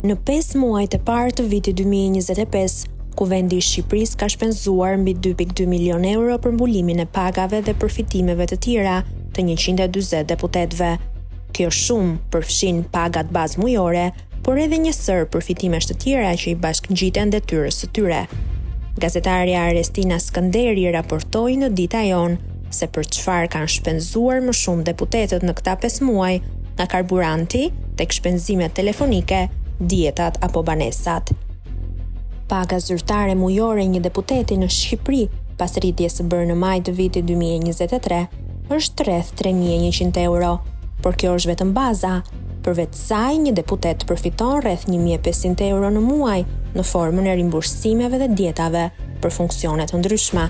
Në 5 muajt e parë të vitit 2025, Kuvendi i Shqipërisë ka shpenzuar mbi 2.2 milion euro për mbulimin e pagave dhe përfitimeve të tjera të 140 deputetëve. Kjo shumë përfshin pagat bazë mujore, por edhe një sër përfitimesh të tjera që i bashkëngjiten detyrës së tyre. Gazetarja Arestina Skënderi raportoi në Dita Jon se për çfarë kanë shpenzuar më shumë deputetët në këta 5 muaj, nga karburanti tek shpenzimet telefonike, dietat apo banesat. Paga zyrtare mujore një deputeti në Shqipëri pas rritjes së bërë në maj të vitit 2023 është rreth 3.100 euro, por kjo është vetëm baza. Përveç saj, një deputet përfiton rreth 1.500 euro në muaj në formën e rimbursimeve dhe dietave për funksione të ndryshme.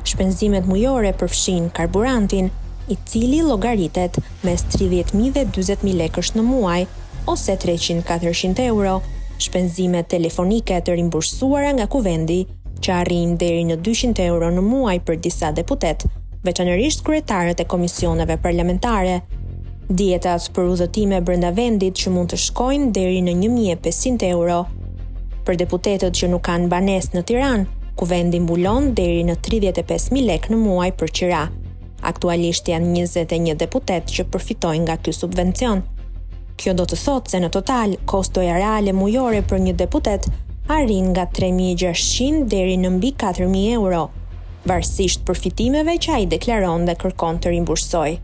Shpenzimet mujore përfshin karburantin, i cili llogaritet mes 30.000 dhe 40.000 lekësh në muaj, ose 300-400 euro, shpenzimet telefonike të rimbursuara nga Kuvendi, që arrin deri në 200 euro në muaj për disa deputet, veçanërisht kryetarët e komisioneve parlamentare, dietat për udhëtime brenda vendit që mund të shkojnë deri në 1.500 euro. Për deputetët që nuk kanë banesë në Tiranë, Kuvendi mbulon deri në 35.000 lekë në muaj për qira. Aktualisht janë 21 deputet që përfitojnë nga ky subvencion. Kjo do të thotë se në total kostoja reale mujore për një deputet arrin nga 3.600 deri në mbi 4.000 euro, varësisht përfitimeve që ai deklaron dhe kërkon të rimbursojë.